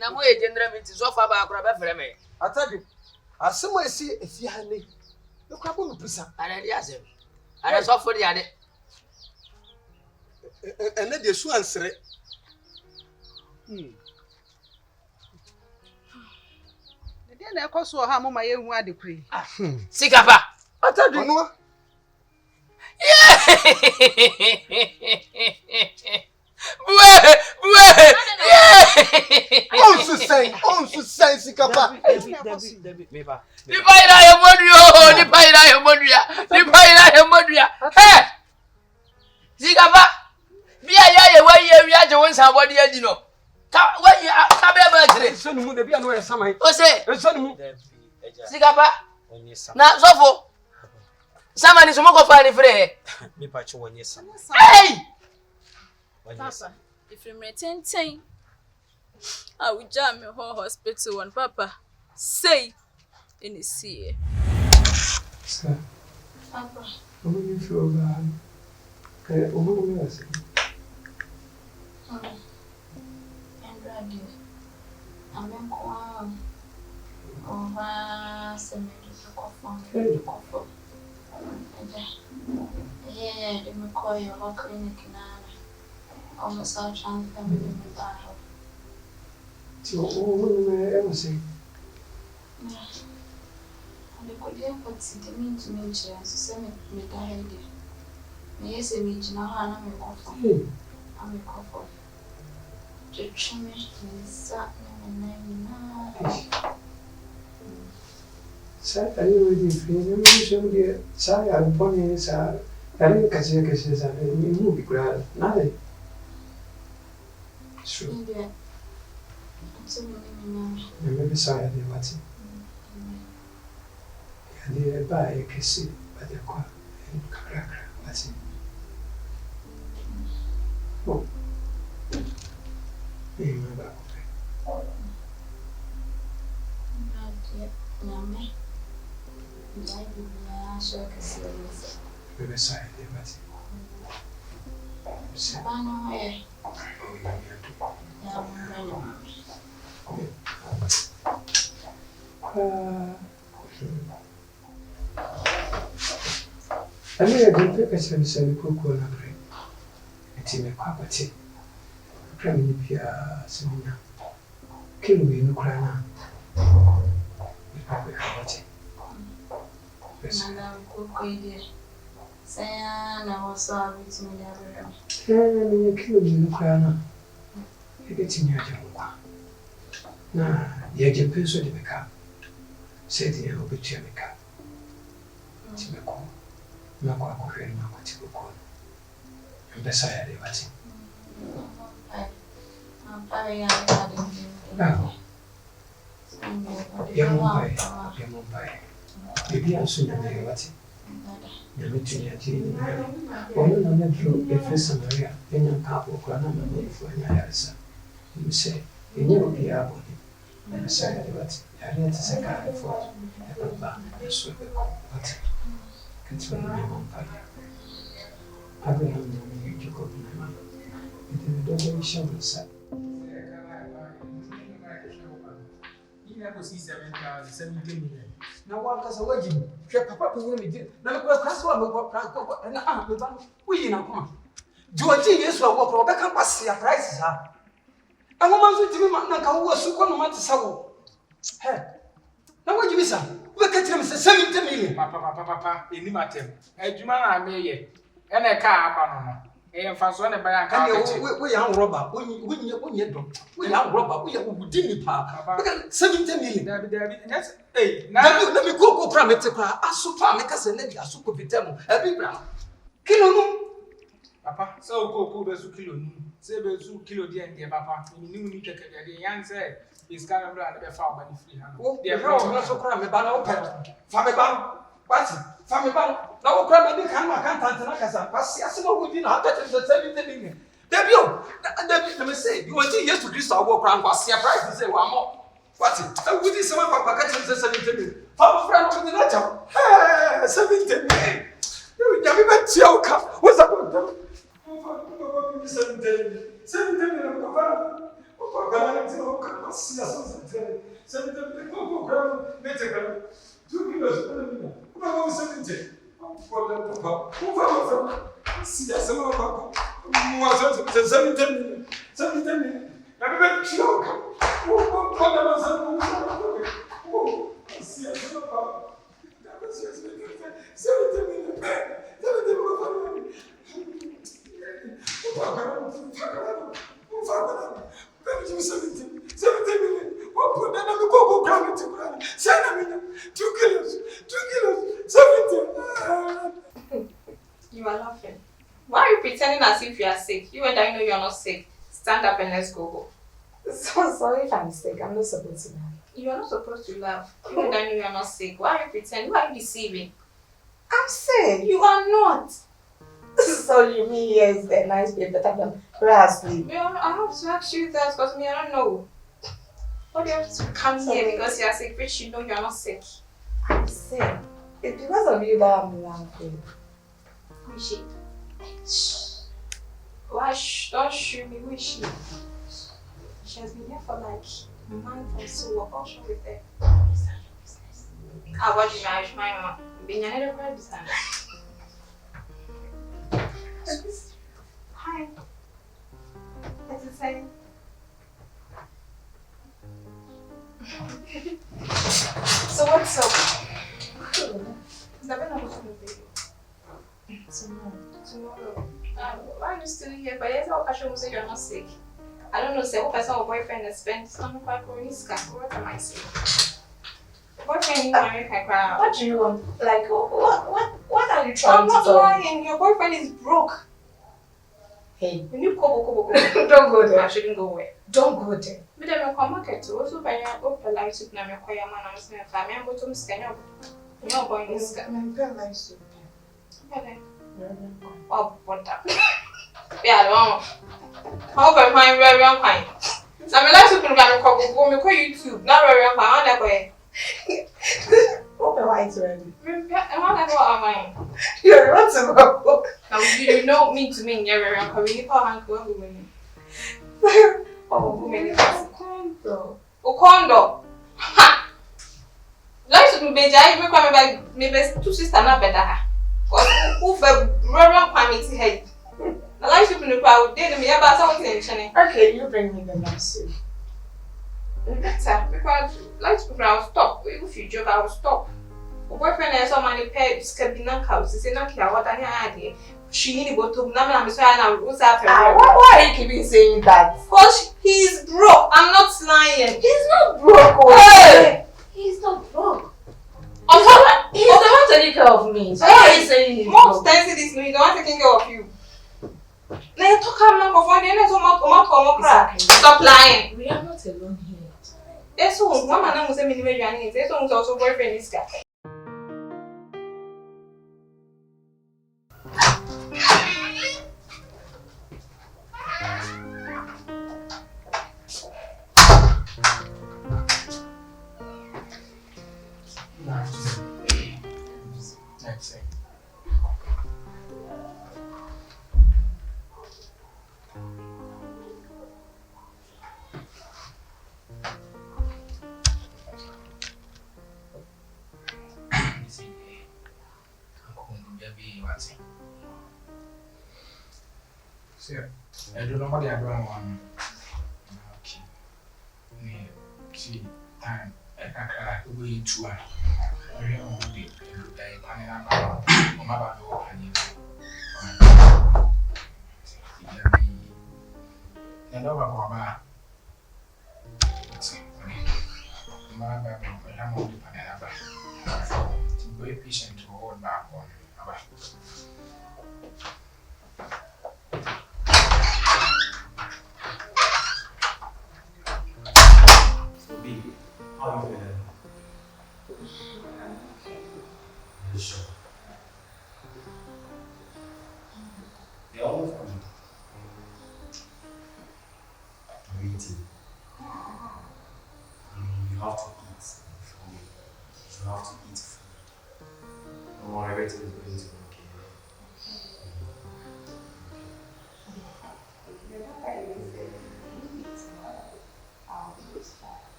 na mo e general meeting so fa ba akora be frɛ me Atadwe asɛm a esi efia ha ne ekura bo no pisa ana dia asɛm ana so for dia de ene de su ansere de na ekoso ha mo ma ye hu ade kuri Sikapa Atadwe no On se sent Sikapa. Ni paira ye modua. Hey! Sikapa. Bia ye wa ye wi age won san body adi no. Ka wa ye ka be ba jire. So nu mu de bia no ye saman. O se, so nu mu. Sikapa. Na sofo. Sama ni so mo ko fa ni frɛ. Me pa che wonye sama. Hey! Papa, if you maintain, I will jam your whole hospital one, Papa. Say, in the sea. Sir, Papa, how do you feel about it? Okay, what do you say? and radio. I'm in Kwan. Over 7 coffee. Yeah, they may call your whole clinic now. Almost all trans family in the battle. So, what do you ever say? And the good year put it mean to me, so send me the head. Yes, a meet now, and I'm a coffee. I'm a coffee. The chimney is sat and now. Sir, are you ready for you? Show me, sorry, I'm pony, sir. I didn't catch your kisses and you move the crowd. Nothing. Sure. Maybe sorry, I didn't watch it. I did buy a kiss, but the car and cracker. What's it? Oh, my back. Maybe sorry, I didn't watch it. I mean, I don't think I should say the cook will not bring. It's in a property. Premier Pia Semina. Kill me in Ukraine. The public property. Madam Cook, say, I was sorry to me. You kill me in Ukraine. You get in your job. Nah, the agent pencil the car. Said the obituary car. Timako. Nako akoferi nako tiboko. Mbesa ya lewati. Ya mumbai. Bibi ansunya lewati. Ya mituni ya jini. Ono na nedro efesa Maria. Enya kapo kwa na mwefu anya yarisa. Mse. Enye obi abo ni. Mbesa ya lewati. Ya lewati seka efo. Ya baba. Ya suwe kwa wati. That's what I'm on fire. Abraham and Jacob and the double show set. You never see 7,070 million. Now, what was a wedding? Papa will be did. Now, that's what and I'm we know. Georgie is what walk back and pass your prices are. A woman with him, Naka was so one month so. Hey, now what you miss? Look at him, 70 million. Papa, in Nimatem. A Juma, I may and a car banana. And for one by a car. We are robber. We are robber. We are within park. 70 million. Yes, hey, now let me go promise to cry. I super make us a lady, a super vitamo, a big brown. Kilo, Papa, so go to kilo. Say, kilo, dear, Papa. You knew me take a young said. He's kind of rather found by the free hand. Oh, they are also crying about Famibang. What's it? Famibang. Now, crying, they can't answer. Pass, I saw who didn't have that 70 million. Debut, let me say, you want to use to do so work around was surprised to say one more. What's it? I would say, Papa, catch the 70 million. Papa, friend of the letter. 70 million. You never met Yoka. What's up with them? 70 million. 70 million. Papa, You are laughing. Why are you pretending as if you are sick? You and I know you are not sick. Stand up and let's go home. So sorry if I'm sick. I'm not supposed to laugh. You are not supposed to laugh. You and I know you are not sick. Why are you pretending? Why are you deceiving? I'm sick. You are not. So you mean yes, the nice bit better than asleep? Yeah, I have to ask you that because me, I don't know. Why do you have to come here because you are sick, which you know you are not sick? I'm sick. It's because of you that I'm laughing. Who is she? Why? Don't shoot me. Who is she? She has been here for like a month or so. What's wrong with her? Is that your business? I watch my mama. Being another crowd this time. Hi. What's it saying? So what's up? Tomorrow. Why are you still here? But yes, I'll actually say you're not sick. I don't know, say what person or boyfriend has spent some quite what am I saying? Boyfriend in America crowd. What do you want? Like, what are you trying I'm to not tell me? lying. Your boyfriend is broke. Hey, When you kobo. don't go there. I shouldn't go where. Don't go there. But then I come market too. Also, by your open life soup, na me kwaya man. I'm saying, family, I'm going to scan your boy in this. I'm very nice to Okay. you. Oh, what that? Yeah, long. How about my very young pine? So I'm like to put on a couple go me call YouTube. Now very young pine. That way. Open white already. I want to go online. You want to go? Now you know me to me. You're very young. We need to hang go with me. Oh, Who made it? condo. Okondo. Ha. Like to be jai. Me come by me best two sister na better. Cause who for very young pine me head. I like to put the crowd. Did me about something channel. Okay, you bring me the massive. Better because like to I'll stop. If you joke, I will stop. My boyfriend has some money paid Skabina house. He said, "Not what I had. She need to go to Namana. What's happening? Why are you keeping saying that? Because he's broke. I'm not lying. He's not broke. Hey! He's not broke. On top, He's the one taking care of me. So why are you saying he's most broke? times this me, the one taking care of you. Now talk about my phone. Then stop lying. We are not alone here. Yes, so Mama now say me never joining. Yes, so also boyfriend is guy. That's it. I don't know what they are doing on. Okay. See, time. I can't go into it. I really want to be a panel. I'm about to open it. I know about Baba. My baby, I'm on the panel. To be patient to hold back on. How are you feeling? You sure? They're almost coming. I'm eating. You have to eat for me. You have to eat food. Don't worry, everything is going to be okay.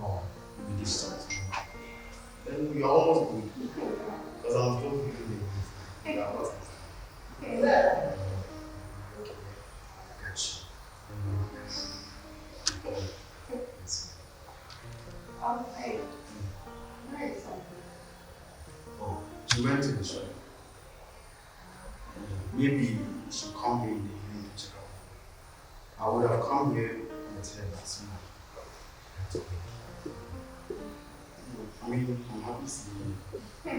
No, we start. Then we are almost good. Because I was told you to do it. Oh, she went to the shop. Maybe she come here in the evening to check out. I would have come here and tell her this morning. I mean, I'm happy seeing you.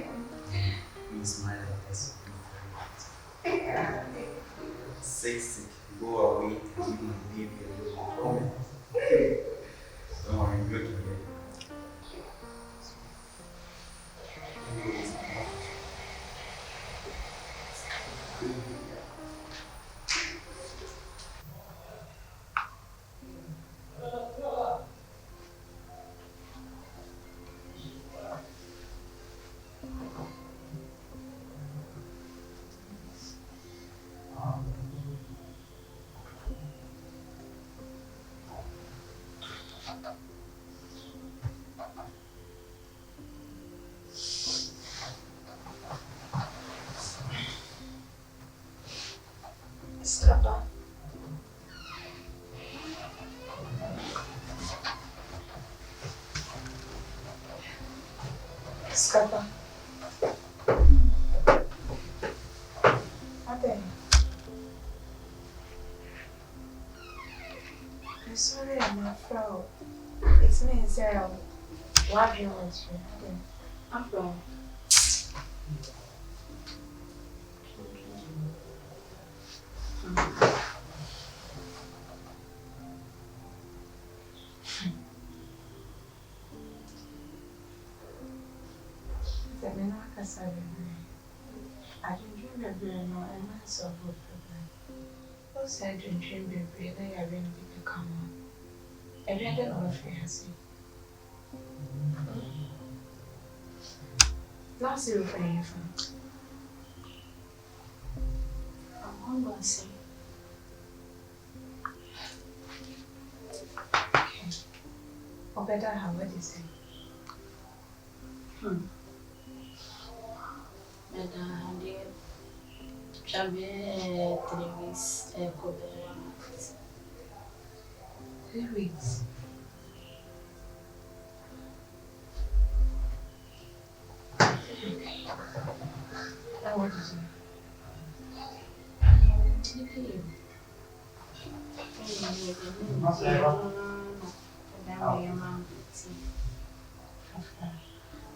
You smile at us. Sick. Go away and leave my baby alone. Don't worry, I'm good to hear. Sikapa. Sikapa. Ate. I'm sorry, I'm afraid. It's me, Sarah. What do you want to do? I'm from. I didn't dream of being no and myself would problem. Who said you dream baby that you really become one? Every other one of you has seen. Last year for you from. I'm going to say. Okay. Or better, how would you say? And dear, shall be 3 weeks. 3 weeks. Now what is it?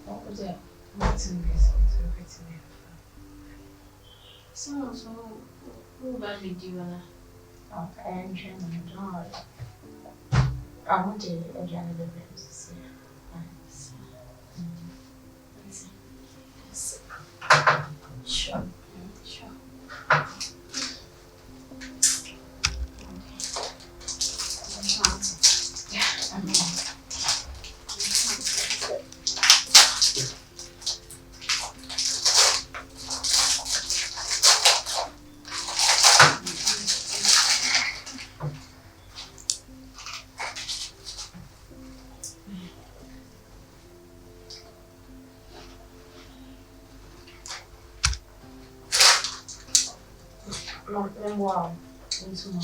What was it? What's in this? So, who about me do you wanna? Okay, I'm trying to do it. I want to enjoy the baby to see. Sure. Wow, into one.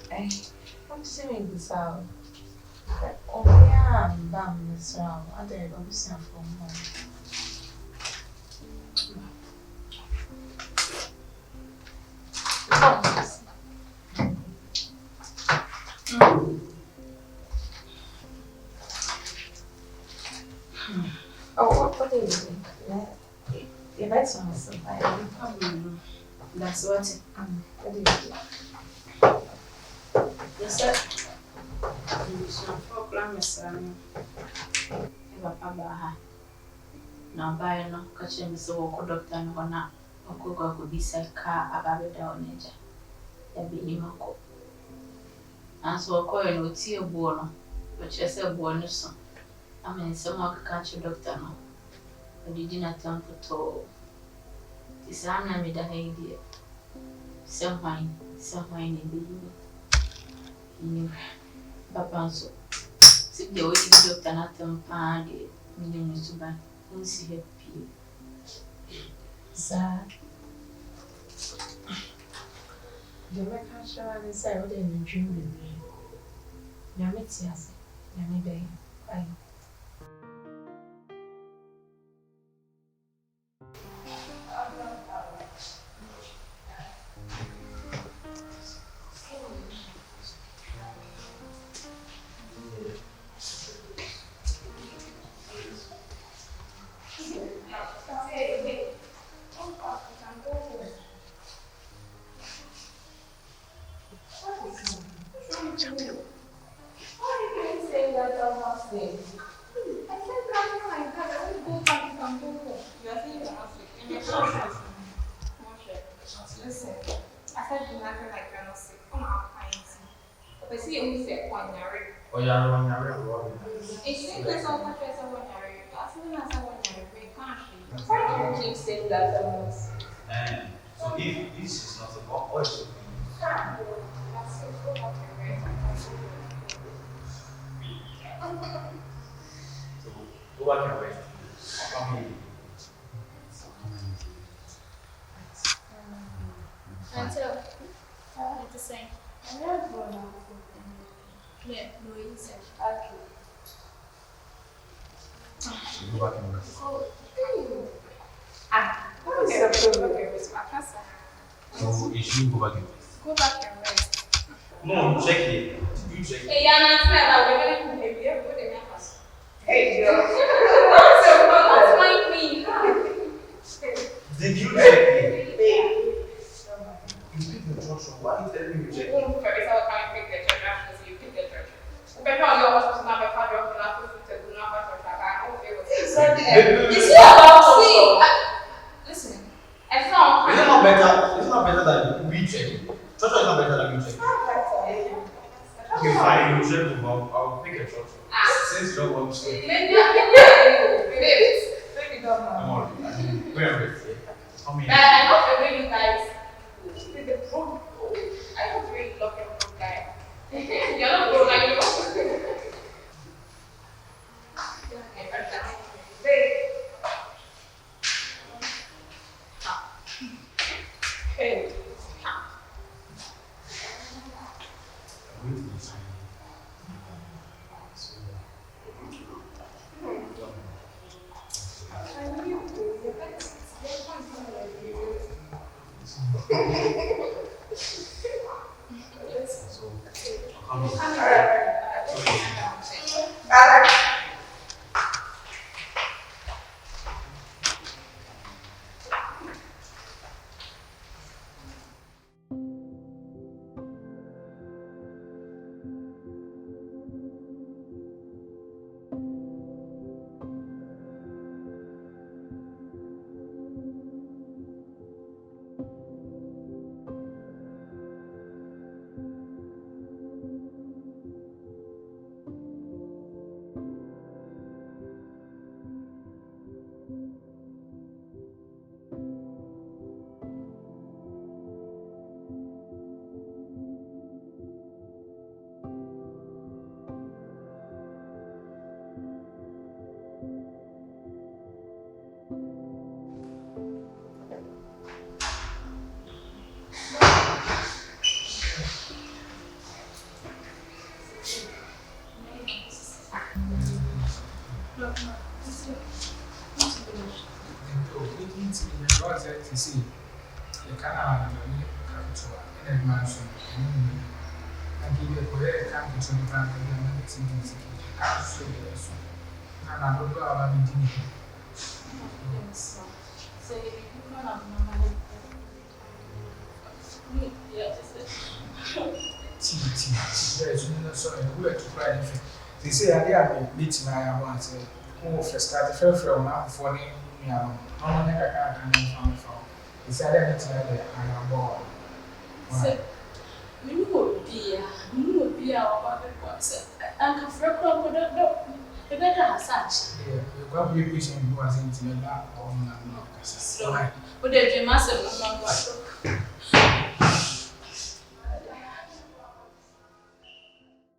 Hey, I'm seeing this out. Oh, yeah, I'm done this out. I did obviously for more. What do you think? If that's awesome, that's what do you think? Yes, sir. For promise, now by no catching Mr. Walker doctor and one up, or could be said car about the down nature. There be him. And so a coin would see a born, but she said bonus. I mean, someone could catch a doctor now. But you didn't attempt to toll. Tisana me da idea. Something in the evening. Papa so. See the way you doctor not on party, million to buy. Don't see happy. Sir. The record show and say what in the dream. Yamitias, Yamide. Bye. So if this is not a book, what is it? So go back and wait. Until what to say? Yeah, Louise. Okay. So go back and wait. What is the problem with my cousin? So you should go back and wait. Go back and rest. No, check it. You check it. Hey, you're not that we're going to be able to do house. Hey, girl. What's my queen? Did you check it? Babe. You pick the church. Why are you telling me you check it? First, I'll come and pick the church after you pick the church. Better on your house, not a father of not to do not a church. I don't feel it's not about see. Listen, I found. Is it not better? Is it not better than we check it? Church is not better than we check it. Okay, fine. You check it, but I'll pick a church. Since you don't want to. Maybe don't know. Come on. Where is it? Come here. I don't feel you guys. I don't really love your broke guy. You're not broke like you. Hey. See, you can't come to any mansion. I give you a career, come to the bank and then it's in the city. I'm so yes. And I don't go about meeting you. So, you don't have no money. Yeah, there's no sorry, we're to cry. They say, I am meeting my once. Who first started from now for me. I'm never going to find. It's a little bit I'm born. So, you would be our concert. And a friend of the better as such. Yeah, you're going to be pushing who was into the lap or not. What did you master?